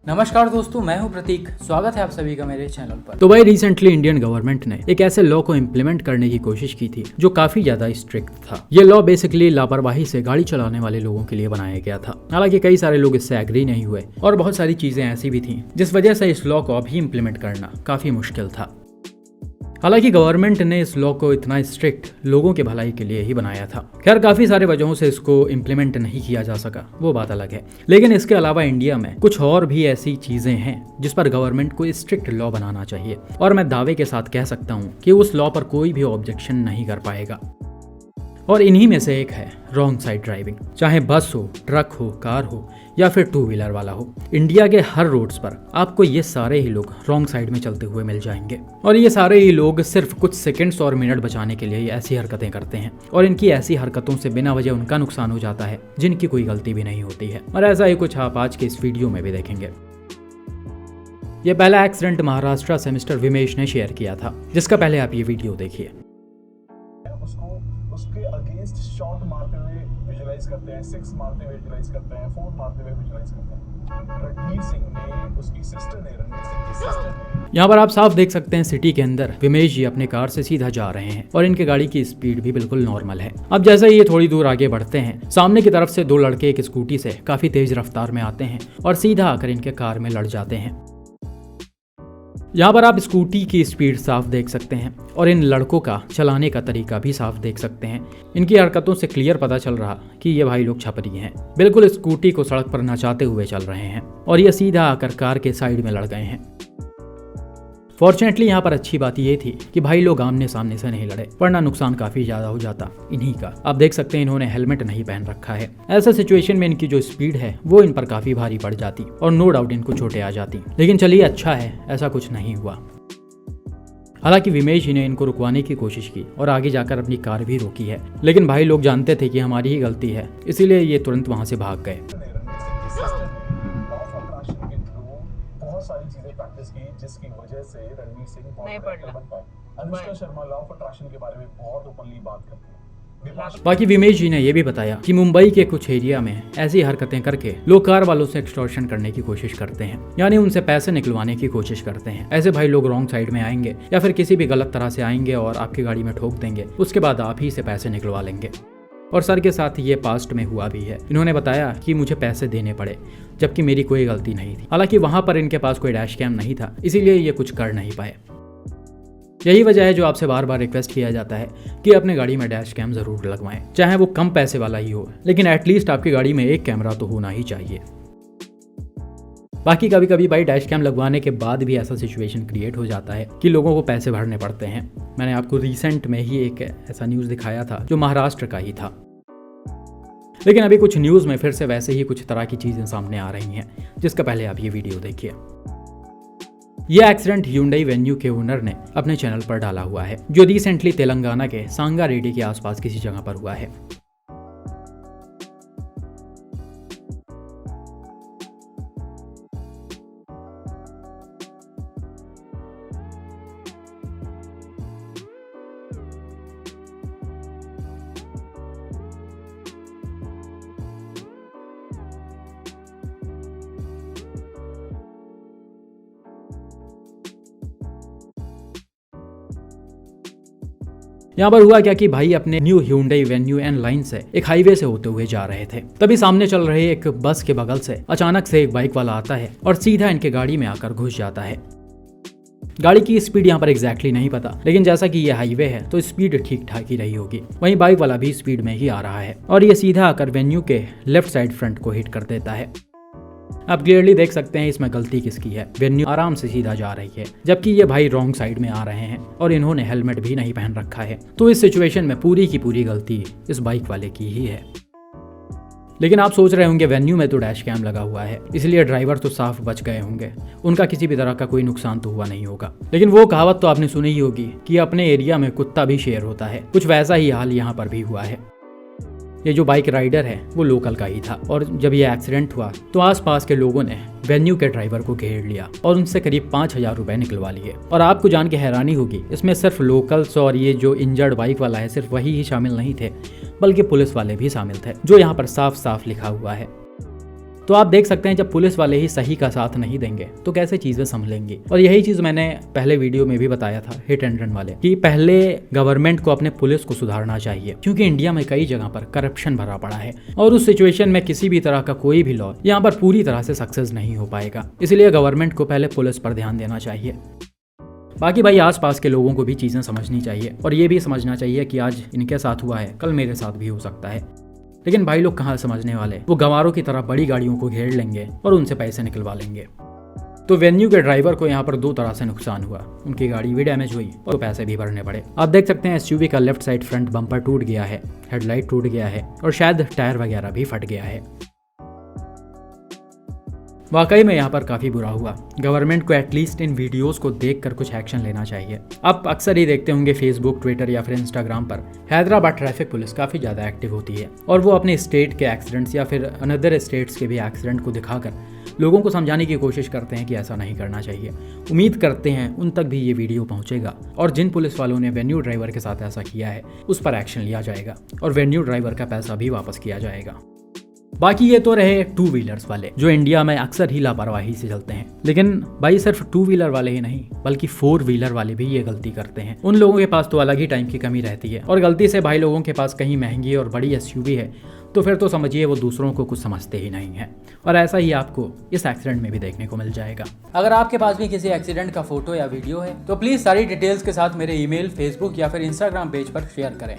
नमस्कार दोस्तों, मैं हूं प्रतीक। स्वागत है आप सभी का मेरे चैनल पर। तो भाई रिसेंटली इंडियन गवर्नमेंट ने एक ऐसे लॉ को इम्प्लीमेंट करने की कोशिश की थी जो काफी ज्यादा स्ट्रिक्ट था। ये लॉ बेसिकली लापरवाही से गाड़ी चलाने वाले लोगों के लिए बनाया गया था। हालांकि कई सारे लोग इससे एग्री नहीं हुए और बहुत सारी चीजें ऐसी भी थी जिस वजह से इस लॉ को अभी इम्प्लीमेंट करना काफी मुश्किल था। हालांकि गवर्नमेंट ने इस लॉ को इतना स्ट्रिक्ट लोगों के भलाई के लिए ही बनाया था। खैर काफी सारे वजहों से इसको इम्प्लीमेंट नहीं किया जा सका, वो बात अलग है। लेकिन इसके अलावा इंडिया में कुछ और भी ऐसी चीजें हैं जिस पर गवर्नमेंट को स्ट्रिक्ट लॉ बनाना चाहिए और मैं दावे के साथ कह सकता हूँ कि उस लॉ पर कोई भी ऑब्जेक्शन नहीं कर पाएगा। और इन्हीं में से एक है रॉन्ग साइड ड्राइविंग। चाहे बस हो, ट्रक हो, कार हो या फिर टू व्हीलर वाला हो, इंडिया के हर रोड्स पर आपको ये सारे ही लोग रॉन्ग साइड में चलते हुए मिल जाएंगे। और ये सारे ही लोग सिर्फ कुछ सेकंड्स और मिनट बचाने के लिए ऐसी हरकतें करते हैं और इनकी ऐसी हरकतों से बिना वजह उनका नुकसान हो जाता है जिनकी कोई गलती भी नहीं होती है। और ऐसा ही कुछ आप आज के इस वीडियो में भी देखेंगे। ये पहला एक्सीडेंट महाराष्ट्र से मिस्टर विमेश ने शेयर किया था, जिसका पहले आप ये वीडियो देखिए। उसके अगेंस्ट शॉट मारते हुए विजुलाइज करते हैं, 6 मारते हुए विजुलाइज करते हैं, 4 मारते हुए विजुलाइज करते हैं। रणवीर सिंह ने, उसकी सिस्टर ने, रणवीर सिंह की सिस्टर ने। यहाँ पर आप साफ देख सकते हैं सिटी के अंदर विमेश जी अपने कार से सीधा जा रहे हैं और इनके गाड़ी की स्पीड भी बिल्कुल नॉर्मल है। अब जैसे ही ये थोड़ी दूर आगे बढ़ते हैं, सामने की तरफ से दो लड़के एक स्कूटी से काफी तेज रफ्तार में आते हैं और सीधा आकर इनके कार में लड़ जाते हैं। यहाँ पर आप स्कूटी की स्पीड साफ देख सकते हैं और इन लड़कों का चलाने का तरीका भी साफ देख सकते हैं। इनकी हरकतों से क्लियर पता चल रहा कि ये भाई लोग छपरी हैं। बिल्कुल स्कूटी को सड़क पर नचाते हुए चल रहे हैं और ये सीधा आकर कार के साइड में लड़ गए हैं। फॉर्चुनेटली यहाँ पर अच्छी बात ये थी कि भाई लोग आमने सामने से नहीं लड़े, वरना नुकसान काफी ज्यादा हो जाता इन्हीं का। आप देख सकते हैं इन्होंने हेलमेट नहीं पहन रखा है। ऐसे सिचुएशन में इनकी जो स्पीड है वो इन पर काफी भारी पड़ जाती और नो डाउट इनको चोटें आ जाती। लेकिन चलिए अच्छा है, ऐसा कुछ नहीं हुआ। हालांकि विमेश जी ने इनको रुकवाने की कोशिश की और आगे जाकर अपनी कार भी रोकी है, लेकिन भाई लोग जानते थे कि हमारी ही गलती है, इसीलिए ये तुरंत वहां से भाग गए। सारी चीजें प्रैक्टिस की जिसकी वजह से रणवीर सिंह बहुत बेहतर बन पाए। Anushka Sharma law of attraction के बारे में बहुत ओपनली बात करती है। बाकी विमेश जी ने यह भी बताया कि मुंबई के कुछ एरिया में ऐसी हरकतें करके लोग कार वालों से एक्सटॉर्शन करने की कोशिश करते हैं, यानी उनसे पैसे निकलवाने की कोशिश करते हैं। ऐसे भाई लोग रॉन्ग साइड में आएंगे या फिर किसी भी गलत तरह से आएंगे और आपकी गाड़ी में ठोक देंगे, उसके बाद आप ही से पैसे निकलवा लेंगे। और सर के साथ ये पास्ट में हुआ भी है। इन्होंने बताया कि मुझे पैसे देने पड़े जबकि मेरी कोई गलती नहीं थी। हालांकि वहां पर इनके पास कोई डैश कैम नहीं था, इसीलिए ये कुछ कर नहीं पाए। यही वजह है जो आपसे बार बार रिक्वेस्ट किया जाता है कि अपने गाड़ी में डैश कैम जरूर लगवाएं, चाहे वो कम पैसे वाला ही हो, लेकिन एटलीस्ट आपकी गाड़ी में एक कैमरा तो होना ही चाहिए। बाकी कभी कभी भाई डैश कैम लगवाने के बाद भी ऐसा सिचुएशन क्रिएट हो जाता है कि लोगों को पैसे भरने पड़ते हैं। मैंने आपको रिसेंट में ही एक ऐसा न्यूज़ दिखाया था जो महाराष्ट्र का ही था। लेकिन अभी कुछ न्यूज़ में फिर से वैसे ही कुछ तरह की चीज़ें सामने आ रही हैं, जिसका पहले आप ये वीडियो देखिए। यह एक्सीडेंट Hyundai वेन्यू के ओनर ने अपने चैनल पर डाला हुआ है, जो रिसेंटली तेलंगाना के सांगारेड्डी के आसपास किसी जगह पर हुआ है। यहाँ पर हुआ क्या कि भाई अपने new Hyundai venue N line से एक हाईवे से होते हुए जा रहे थे। तभी सामने चल रहे एक बस के बगल से अचानक से एक बाइक वाला आता है और सीधा इनके गाड़ी में आकर घुस जाता है। गाड़ी की स्पीड यहाँ पर एग्जैक्टली नहीं पता, लेकिन जैसा कि ये हाईवे है तो स्पीड ठीक ठाक ही रही होगी। वहीं बाइक वाला भी स्पीड में ही आ रहा है और ये सीधा आकर वेन्यू के लेफ्ट साइड फ्रंट को हिट कर देता है। आप क्लियरली देख सकते हैं इसमें गलती किसकी है। वेन्यू आराम से सीधा जा रही है जबकि ये भाई रॉन्ग साइड में आ रहे हैं और इन्होंने हेलमेट भी नहीं पहन रखा है। तो इस सिचुएशन में पूरी की पूरी गलती इस बाइक वाले की ही है। लेकिन आप सोच रहे होंगे वेन्यू में तो डैश कैम लगा हुआ है, इसलिए ड्राइवर तो साफ बच गए होंगे, उनका किसी भी तरह का कोई नुकसान तो हुआ नहीं होगा। लेकिन वो कहावत तो आपने सुनी ही होगी कि अपने एरिया में कुत्ता भी शेर होता है। कुछ वैसा ही हाल यहाँ पर भी हुआ है। ये जो बाइक राइडर है वो लोकल का ही था और जब ये एक्सीडेंट हुआ तो आसपास के लोगों ने वेन्यू के ड्राइवर को घेर लिया और उनसे करीब 5,000 रुपए निकलवा लिए। और आपको जान के हैरानी होगी, इसमें सिर्फ लोकल्स और ये जो इंजर्ड बाइक वाला है सिर्फ वही ही शामिल नहीं थे, बल्कि पुलिस वाले भी शामिल थे, जो यहाँ पर साफ साफ लिखा हुआ है। तो आप देख सकते हैं जब पुलिस वाले ही सही का साथ नहीं देंगे तो कैसे चीजें संभलेंगी। और यही चीज मैंने पहले वीडियो में भी बताया था हिट एंड रन वाले, कि पहले गवर्नमेंट को अपने पुलिस को सुधारना चाहिए, क्योंकि इंडिया में कई जगह पर करप्शन भरा पड़ा है और उस सिचुएशन में किसी भी तरह का कोई भी लॉ यहाँ पर पूरी तरह से सक्सेस नहीं हो पाएगा। इसलिए गवर्नमेंट को पहले पुलिस पर ध्यान देना चाहिए। बाकी भाई आसपास के लोगों को भी चीज़ें समझनी चाहिए और ये भी समझना चाहिए कि आज इनके साथ हुआ है कल मेरे साथ भी हो सकता है। लेकिन भाई लोग कहाँ समझने वाले, वो गंवारों की तरह बड़ी गाड़ियों को घेर लेंगे और उनसे पैसे निकलवा लेंगे। तो वेन्यू के ड्राइवर को यहाँ पर 2 तरह से नुकसान हुआ, उनकी गाड़ी भी डैमेज हुई और पैसे भी भरने पड़े। आप देख सकते हैं एसयूवी का लेफ्ट साइड फ्रंट बम्पर टूट गया है, हेडलाइट टूट गया है और शायद टायर वगैरह भी फट गया है। वाकई में यहाँ पर काफ़ी बुरा हुआ। गवर्नमेंट को एटलीस्ट इन वीडियोस को देखकर कुछ एक्शन लेना चाहिए। आप अक्सर ही देखते होंगे फेसबुक, ट्विटर या फिर इंस्टाग्राम पर हैदराबाद ट्रैफिक पुलिस काफ़ी ज़्यादा एक्टिव होती है और वो अपने स्टेट के एक्सीडेंट्स या फिर अनदर स्टेट्स के भी एक्सीडेंट को दिखाकर लोगों को समझाने की कोशिश करते हैं कि ऐसा नहीं करना चाहिए। उम्मीद करते हैं उन तक भी ये वीडियो पहुँचेगा और जिन पुलिस वालों ने वेन्यू ड्राइवर के साथ ऐसा किया है उस पर एक्शन लिया जाएगा और वेन्यू ड्राइवर का पैसा भी वापस किया जाएगा। बाकी ये तो रहे 2 व्हीलर्स वाले जो इंडिया में अक्सर ही लापरवाही से चलते हैं। लेकिन भाई सिर्फ 2 व्हीलर वाले ही नहीं बल्कि 4 व्हीलर वाले भी ये गलती करते हैं। उन लोगों के पास तो अलग ही टाइम की कमी रहती है और गलती से भाई लोगों के पास कहीं महंगी और बड़ी एसयूवी है तो फिर तो समझिए वो दूसरों को कुछ समझते ही नहीं है। और ऐसा ही आपको इस एक्सीडेंट में भी देखने को मिल जाएगा। अगर आपके पास भी किसी एक्सीडेंट का फोटो या वीडियो है तो प्लीज सारी डिटेल्स के साथ मेरे ईमेल, फेसबुक या फिर इंस्टाग्राम पेज पर शेयर करें।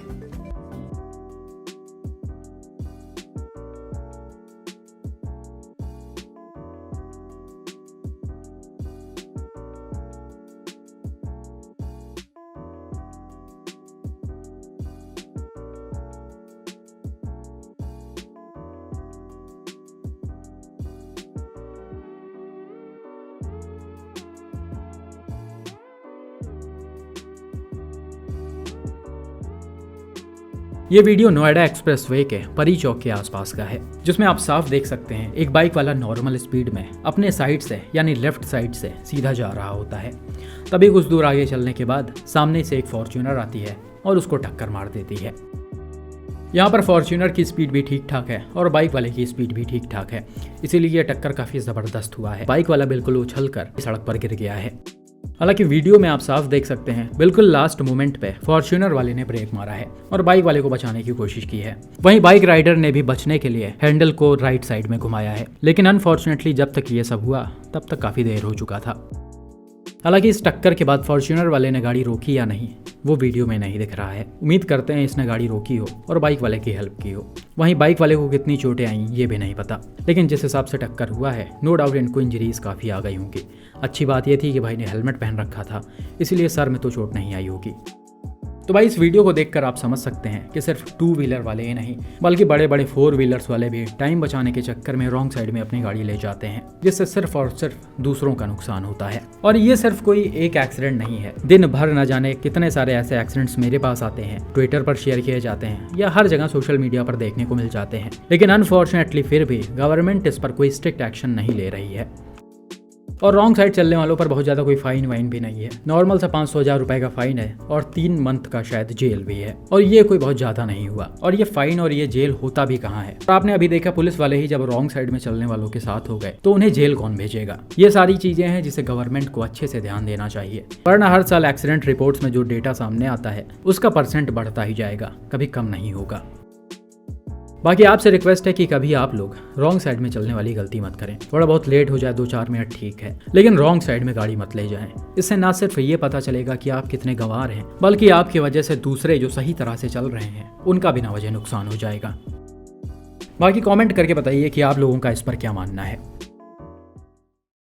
ये वीडियो नोएडा एक्सप्रेसवे के परी चौक के आसपास का है, जिसमें आप साफ देख सकते हैं एक बाइक वाला नॉर्मल स्पीड में अपने साइड से यानी लेफ्ट साइड से सीधा जा रहा होता है। तभी कुछ दूर आगे चलने के बाद सामने से एक फॉर्च्यूनर आती है और उसको टक्कर मार देती है। यहाँ पर फॉर्च्यूनर की स्पीड भी ठीक ठाक है और बाइक वाले की स्पीड भी ठीक ठाक है, इसीलिए ये टक्कर काफी जबरदस्त हुआ है। बाइक वाला बिल्कुल उछलकर सड़क पर गिर गया है। हालांकि वीडियो में आप साफ देख सकते हैं बिल्कुल लास्ट मोमेंट पे फॉर्च्यूनर वाले ने ब्रेक मारा है और बाइक वाले को बचाने की कोशिश की है। वहीं बाइक राइडर ने भी बचने के लिए हैंडल को राइट साइड में घुमाया है, लेकिन अनफॉर्चुनेटली जब तक ये सब हुआ तब तक काफी देर हो चुका था। हालांकि इस टक्कर के बाद फॉर्च्यूनर वाले ने गाड़ी रोकी या नहीं वो वीडियो में नहीं दिख रहा है। उम्मीद करते हैं इसने गाड़ी रोकी हो और बाइक वाले की हेल्प की हो। वहीं बाइक वाले को कितनी चोटें आई ये भी नहीं पता, लेकिन जिस हिसाब से टक्कर हुआ है नो डाउट इनको इंजरीज काफ़ी आ गई होंगी। अच्छी बात यह थी कि भाई ने हेलमेट पहन रखा था, इसलिए सर में तो चोट नहीं आई होगी। तो भाई इस वीडियो को देखकर आप समझ सकते हैं कि सिर्फ 2 व्हीलर वाले ही नहीं बल्कि बड़े बड़े 4 व्हीलर्स वाले भी टाइम बचाने के चक्कर में रॉन्ग साइड में अपनी गाड़ी ले जाते हैं, जिससे सिर्फ और सिर्फ दूसरों का नुकसान होता है। और ये सिर्फ कोई एक एक्सीडेंट नहीं है, दिन भर न जाने कितने सारे ऐसे एक्सीडेंट्स मेरे पास आते हैं, ट्विटर पर शेयर किए जाते हैं या हर जगह सोशल मीडिया पर देखने को मिल जाते हैं। लेकिन अनफॉर्चुनेटली फिर भी गवर्नमेंट इस पर कोई स्ट्रिक्ट एक्शन नहीं ले रही है। और रॉन्ग साइड चलने वालों पर बहुत ज़्यादा कोई फाइन वाइन भी नहीं है। नॉर्मल सा 500,000 रुपए का फाइन है और 3 मंथ का शायद जेल भी है। और ये कोई बहुत ज़्यादा नहीं हुआ। और ये फाइन और ये जेल होता भी कहाँ है। और आपने अभी देखा पुलिस वाले ही जब रॉन्ग साइड में चलने वालों के साथ हो गए तो उन्हें जेल कौन भेजेगा। ये सारी चीज़ें हैं जिसे गवर्नमेंट को अच्छे से ध्यान देना चाहिए, वरना हर साल एक्सीडेंट रिपोर्ट्स में जो डेटा सामने आता है उसका % बढ़ता ही जाएगा, कभी कम नहीं होगा। बाकी आपसे रिक्वेस्ट है कि कभी आप लोग रॉन्ग साइड में चलने वाली गलती मत करें। थोड़ा बहुत लेट हो जाए 2-4 मिनट ठीक है, लेकिन रॉन्ग साइड में गाड़ी मत ले जाएं। इससे ना सिर्फ ये पता चलेगा कि आप कितने गंवार हैं, बल्कि आपकी वजह से दूसरे जो सही तरह से चल रहे हैं उनका बिना वजह नुकसान हो जाएगा। बाकी कमेंट करके बताइए कि आप लोगों का इस पर क्या मानना है।